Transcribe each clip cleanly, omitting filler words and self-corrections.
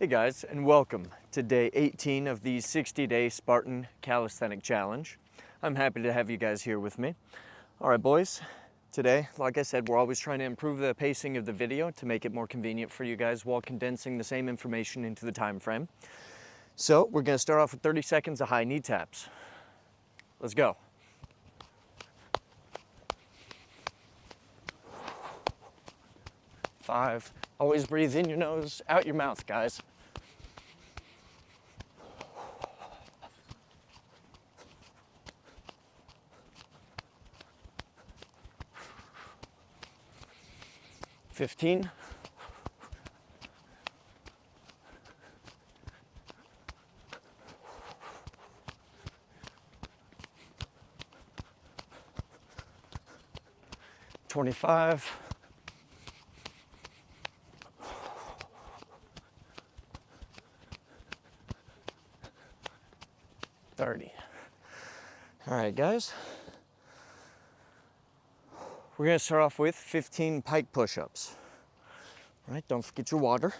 Hey guys, and welcome to day 18 of the 60-day Spartan Calisthenic Challenge. I'm happy to have you guys here with me. All right, boys, today, like I said, we're always trying to improve the pacing of the video to make it more convenient for you guys while condensing the same information into the time frame. So we're gonna start off with 30 seconds of high knee taps. Let's go. Five. Always breathe in your nose, out your mouth, guys. 15. 25. 30. All right, guys. We're gonna start off with 15 pike push-ups. All right, don't forget your water.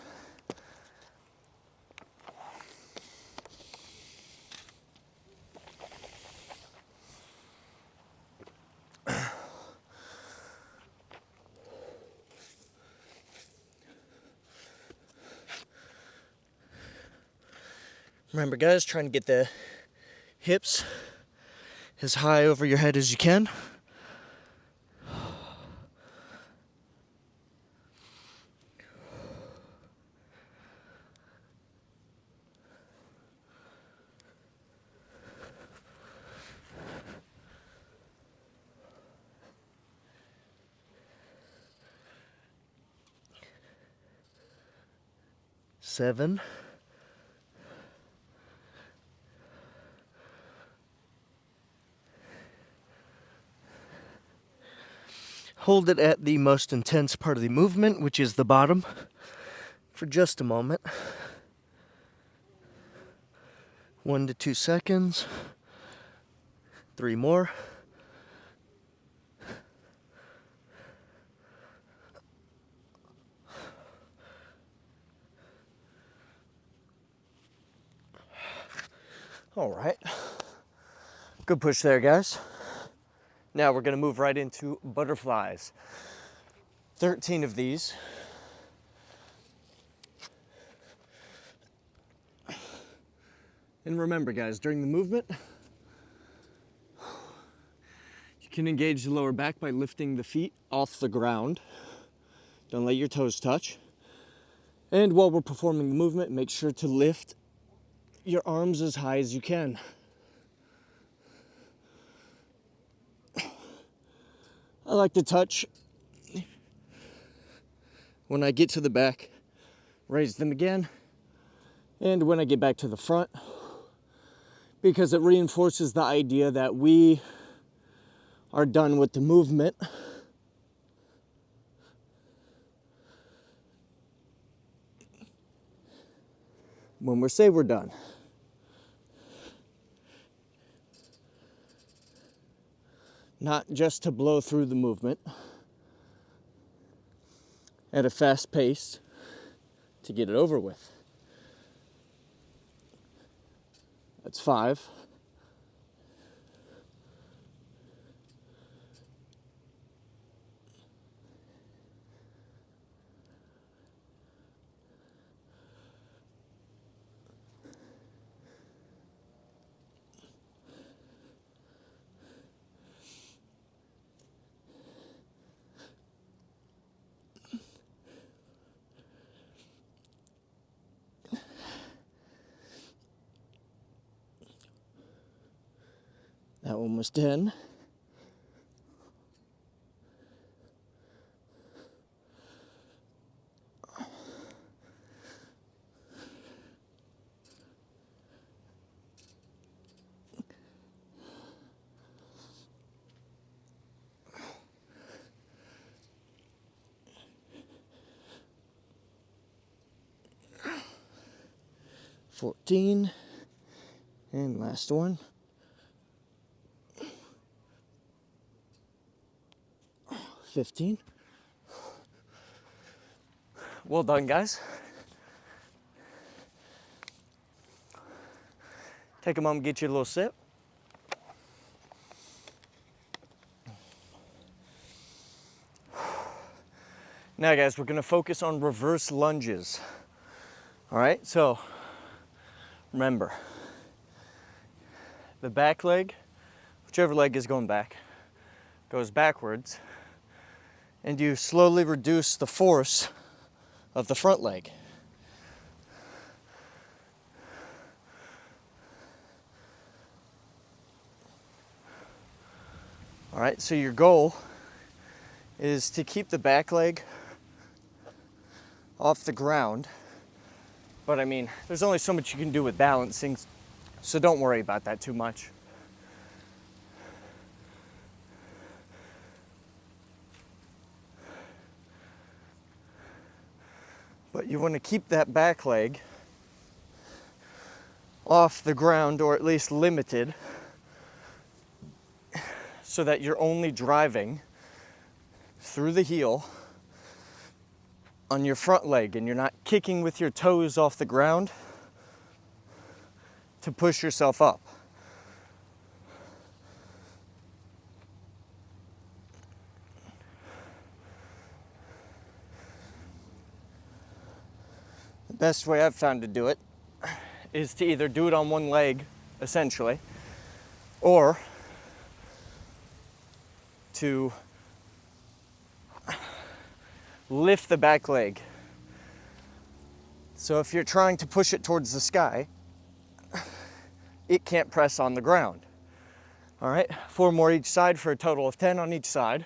Remember, guys, trying to get the hips as high over your head as you can. Seven. Hold it at the most intense part of the movement, which is the bottom, for just a moment. 1 to 2 seconds. 3 more. All right. Good push there, guys. Now we're gonna move right into butterflies. 13 of these. And remember, guys, during the movement, you can engage the lower back by lifting the feet off the ground. Don't let your toes touch. And while we're performing the movement, make sure to lift your arms as high as you can. I like to touch when I get to the back, raise them again, and when I get back to the front, because it reinforces the idea that we are done with the movement. When we say we're done. Not just to blow through the movement at a fast pace to get it over with. That's 5. That one was 10. $14. And last one. $15. Well done, guys. Take a moment, get you a little sip. Now guys, we're gonna focus on reverse lunges. All right, so remember, the back leg, whichever leg is going back, goes backwards, and you slowly reduce the force of the front leg. All right, so your goal is to keep the back leg off the ground, but I mean, there's only so much you can do with balancing, so don't worry about that too much. But you want to keep that back leg off the ground, or at least limited, so that you're only driving through the heel on your front leg and you're not kicking with your toes off the ground to push yourself up. The best way I've found to do it is to either do it on one leg, essentially, or to lift the back leg. So if you're trying to push it towards the sky, it can't press on the ground. All right, 4 more each side for a total of 10 on each side.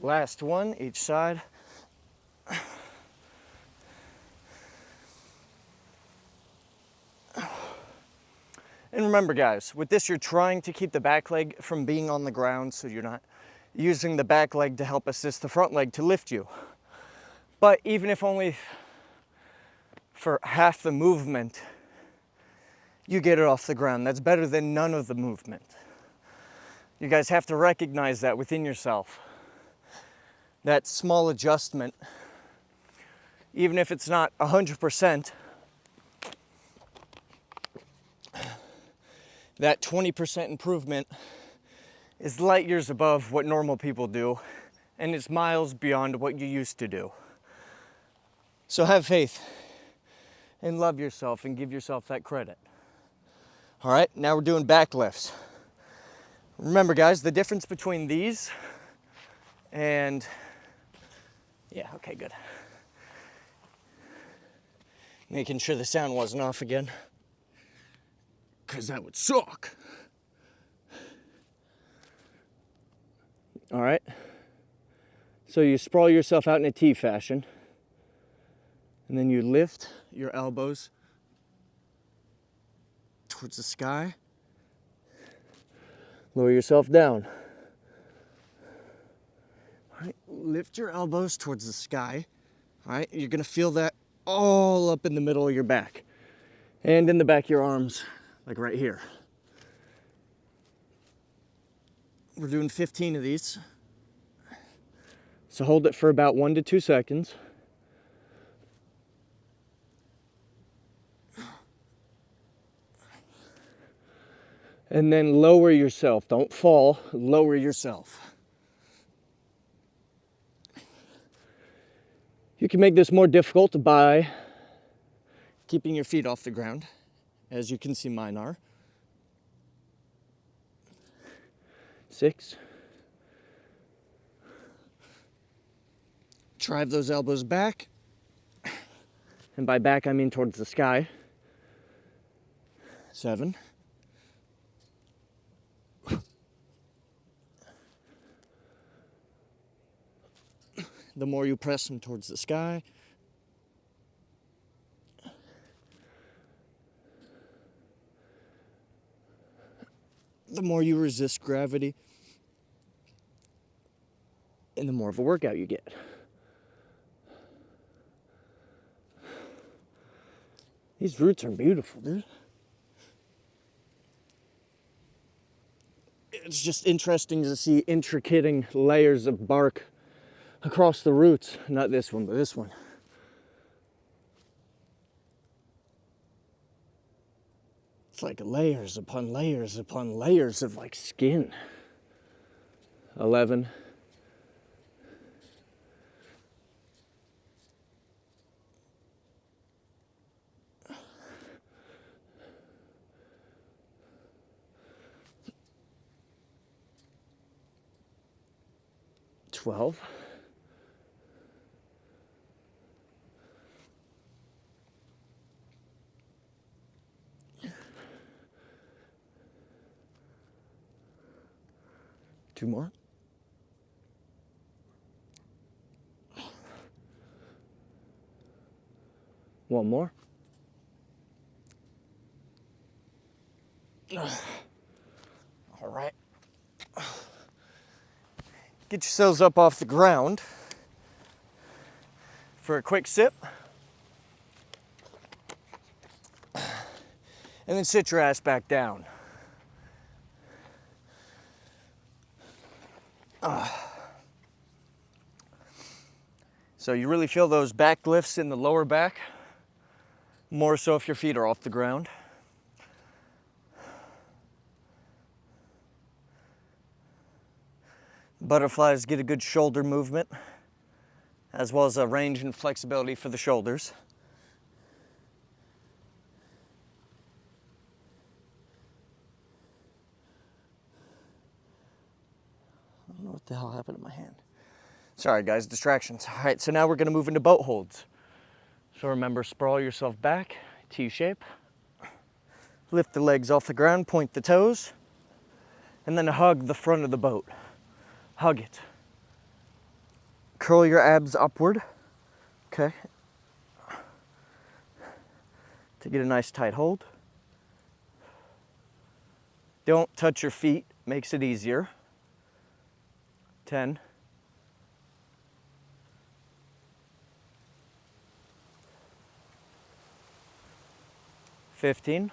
Last one, each side. And remember guys, with this you're trying to keep the back leg from being on the ground, so you're not using the back leg to help assist the front leg to lift you. But even if only for half the movement you get it off the ground, that's better than none of the movement. You guys have to recognize that within yourself. That small adjustment, even if it's not 100%, that 20% improvement is light years above what normal people do, and it's miles beyond what you used to do. So have faith and love yourself and give yourself that credit. All right, now we're doing back lifts. Remember guys, the difference between these and yeah, okay, good. Making sure the sound wasn't off again, because that would suck. All right. So you sprawl yourself out in a T fashion, and then you lift your elbows towards the sky. Lower yourself down. All right, lift your elbows towards the sky. All right, you're gonna feel that all up in the middle of your back and in the back of your arms, like right here. We're doing 15 of these. So hold it for about 1 to 2 seconds. And then lower yourself. Don't fall, lower yourself. You can make this more difficult by keeping your feet off the ground, as you can see mine are. 6. Drive those elbows back. And by back, I mean towards the sky. 7. The more you press them towards the sky, the more you resist gravity. and the more of a workout you get. These roots are beautiful, dude. It's just interesting to see intricate layers of bark across the roots. Not this one, but this one. It's like layers upon layers upon layers of like skin. 11. 12. 2 more. One more. All right. Get yourselves up off the ground for a quick sip. And then sit your ass back down. So you really feel those back lifts in the lower back, more so if your feet are off the ground. Butterflies get a good shoulder movement, as well as a range and flexibility for the shoulders. I don't know what the hell happened to my hand. Sorry guys, distractions. All right, so now we're gonna move into boat holds. So remember, sprawl yourself back, T shape. Lift the legs off the ground, point the toes, and then hug the front of the boat. Hug it. Curl your abs upward, okay? To get a nice tight hold. Don't touch your feet, makes it easier. 10. 15.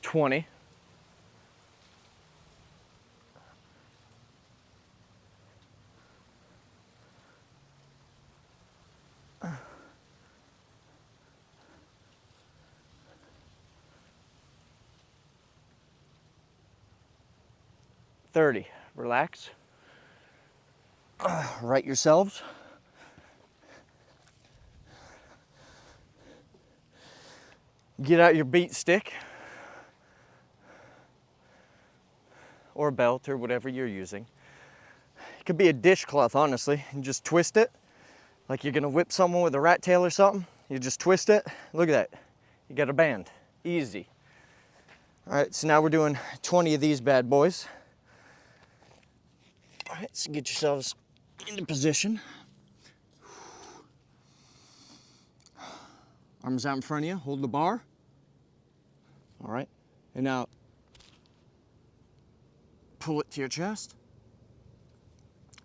20. 30. Relax. Right yourselves. Get out your beat stick or belt or whatever you're using. It could be a dishcloth, honestly, and just twist it like you're gonna whip someone with a rat tail or something. You just twist it. Look at that. You got a band. Easy. All right, so now we're doing 20 of these bad boys. All right, so get yourselves into position. Arms out in front of you, hold the bar. All right, and now pull it to your chest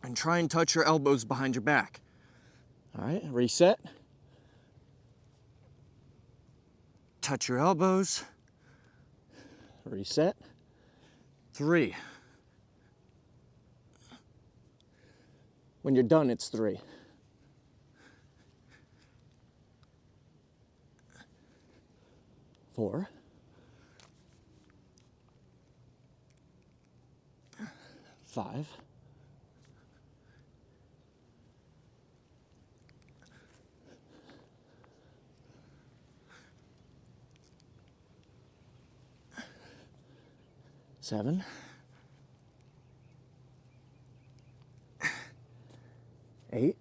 and try and touch your elbows behind your back. All right, reset. Touch your elbows. Reset. 3. When you're done, it's 3. 4. 5. 7. 8.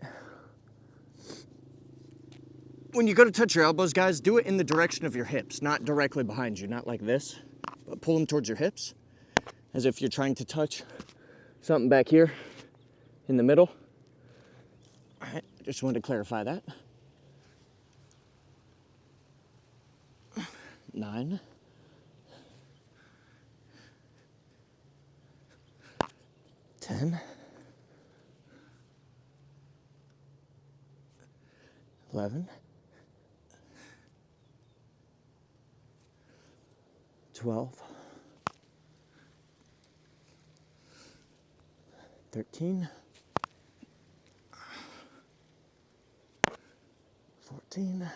When you go to touch your elbows, guys, do it in the direction of your hips, not directly behind you, not like this, but pull them towards your hips, as if you're trying to touch something back here in the middle. All right, just wanted to clarify that. 9, 10, 11, 12, 13, 14,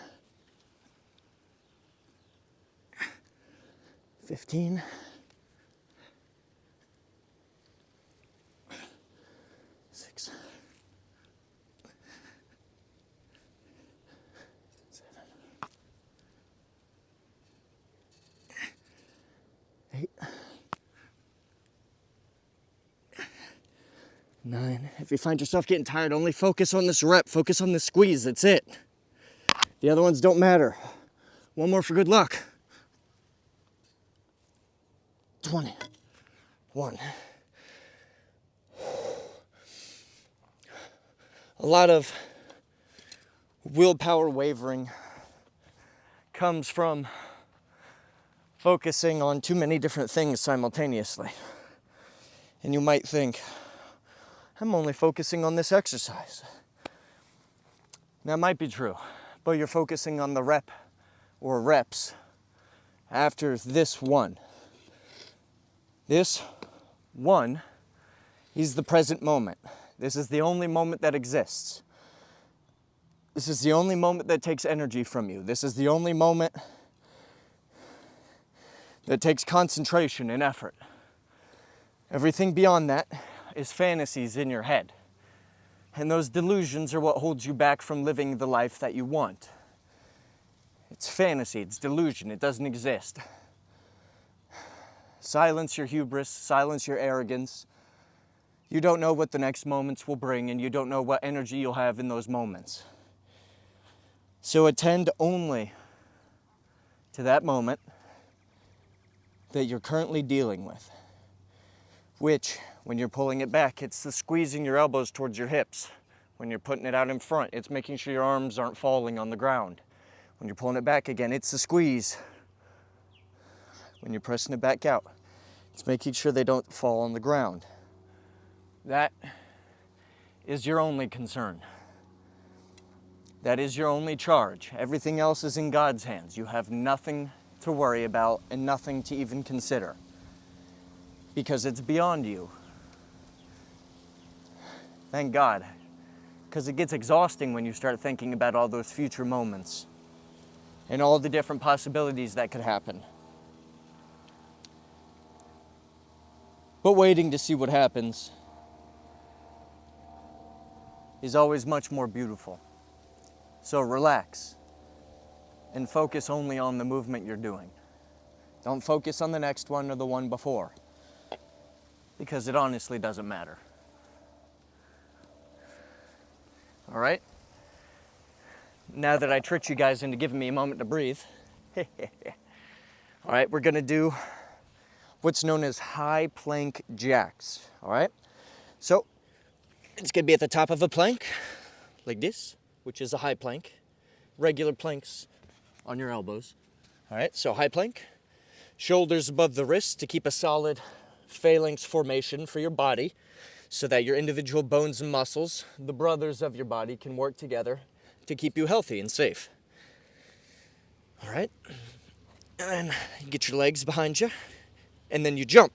15, 6, 7, 8, 9. If you find yourself getting tired, only focus on this rep. Focus on this squeeze. That's it. The other ones don't matter. One more for good luck. 21. A lot of willpower wavering comes from focusing on too many different things simultaneously. And you might think, I'm only focusing on this exercise. That might be true, but you're focusing on the rep or reps after this one. This one is the present moment. This is the only moment that exists. This is the only moment that takes energy from you. This is the only moment that takes concentration and effort. Everything beyond that is fantasies in your head. And those delusions are what holds you back from living the life that you want. It's fantasy, it's delusion, it doesn't exist. Silence your hubris, silence your arrogance. You don't know what the next moments will bring, and you don't know what energy you'll have in those moments. So attend only to that moment that you're currently dealing with, which, when you're pulling it back, it's the squeezing your elbows towards your hips. When you're putting it out in front, it's making sure your arms aren't falling on the ground. When you're pulling it back again, it's the squeeze. When you're pressing it back out, it's making sure they don't fall on the ground. That is your only concern. That is your only charge. Everything else is in God's hands. You have nothing to worry about and nothing to even consider, because it's beyond you. Thank God, because it gets exhausting when you start thinking about all those future moments and all the different possibilities that could happen. But waiting to see what happens is always much more beautiful. So relax and focus only on the movement you're doing. Don't focus on the next one or the one before, because it honestly doesn't matter. All right? Now that I tricked you guys into giving me a moment to breathe, all right, we're gonna do what's known as high plank jacks, all right? So it's gonna be at the top of a plank, like this, which is a high plank. Regular planks on your elbows. All right, so high plank, shoulders above the wrists to keep a solid phalanx formation for your body so that your individual bones and muscles, the brothers of your body, can work together to keep you healthy and safe. All right, and then you get your legs behind you, and then you jump.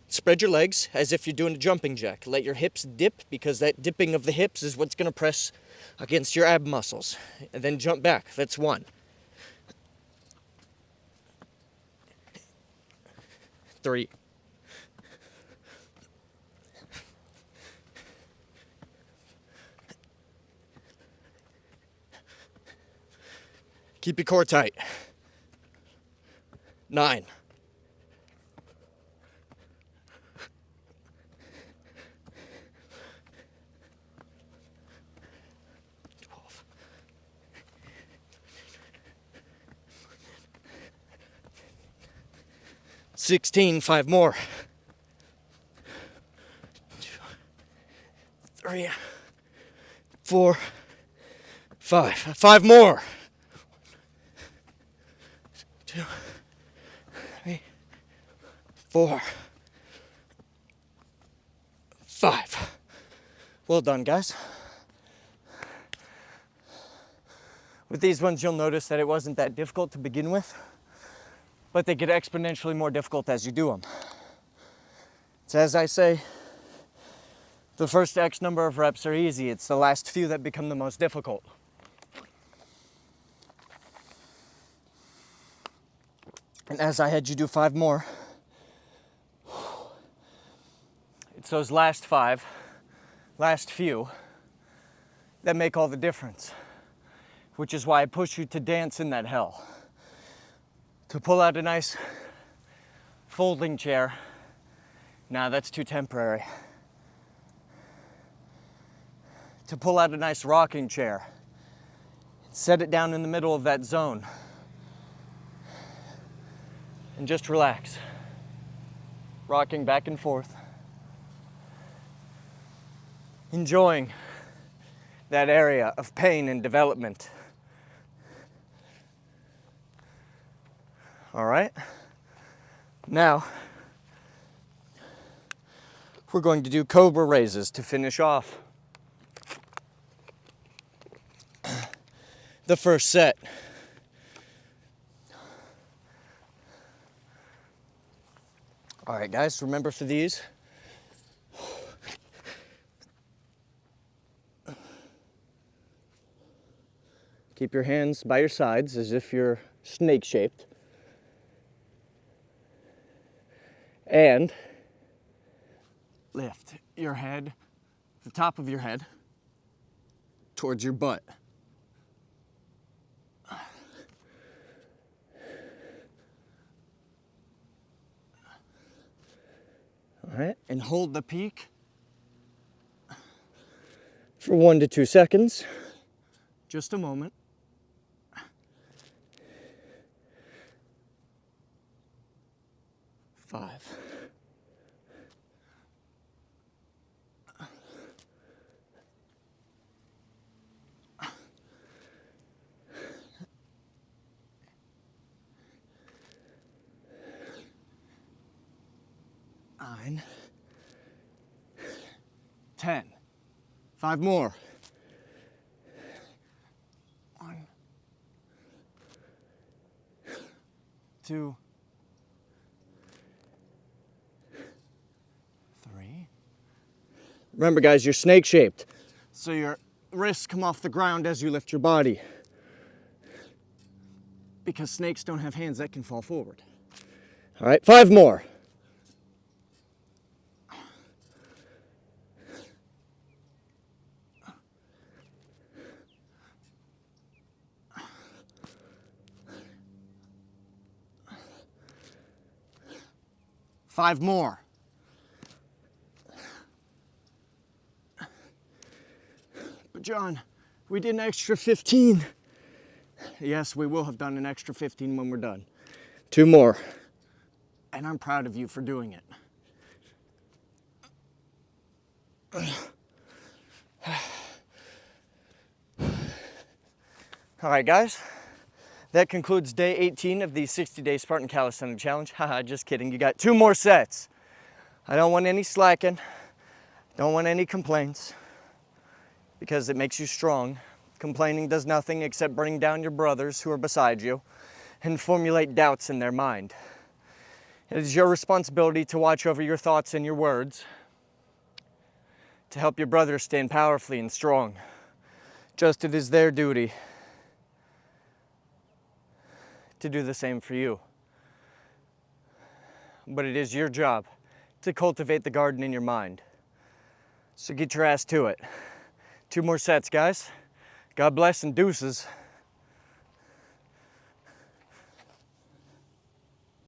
Spread your legs as if you're doing a jumping jack. Let your hips dip, because that dipping of the hips is what's gonna press against your ab muscles. And then jump back. That's 1. 3. 4. Keep your core tight. 9. 16, 5 more. 2, 3, 4, 5. 5 more. 2, 4, 5. Well done, guys. With these ones, you'll notice that it wasn't that difficult to begin with, but they get exponentially more difficult as you do them. So as I say, the first X number of reps are easy. It's the last few that become the most difficult. And as I had you do 5 more, it's those last 5, last few, that make all the difference. Which is why I push you to dance in that hell. To pull out a nice folding chair. Nah, that's too temporary. To pull out a nice rocking chair. Set it down in the middle of that zone. And just relax. Rocking back and forth. Enjoying that area of pain and development. All right, now we're going to do Cobra Raises to finish off the first set. All right, guys, remember for these, keep your hands by your sides as if you're snake-shaped. And lift your head, the top of your head, towards your butt. All right, and hold the peak for 1 to 2 seconds. Just a moment. 5. 9, 10. 5 more. 1, 2, 3. Remember, guys, you're snake-shaped, so your wrists come off the ground as you lift your body. Because snakes don't have hands that can fall forward. All right, 5 more. 5 more. But John, we did an extra 15. Yes, we will have done an extra 15 when we're done. 2 more. And I'm proud of you for doing it. All right, guys. That concludes day 18 of the 60-day Spartan Calisthenics Challenge. Haha, just kidding. You got 2 more sets. I don't want any slacking. Don't want any complaints. Because it makes you strong. Complaining does nothing except bring down your brothers who are beside you and formulate doubts in their mind. It is your responsibility to watch over your thoughts and your words to help your brothers stand powerfully and strong. Just it is their duty to do the same for you. But it is your job to cultivate the garden in your mind. So get your ass to it. 2 more sets, guys. God bless and deuces.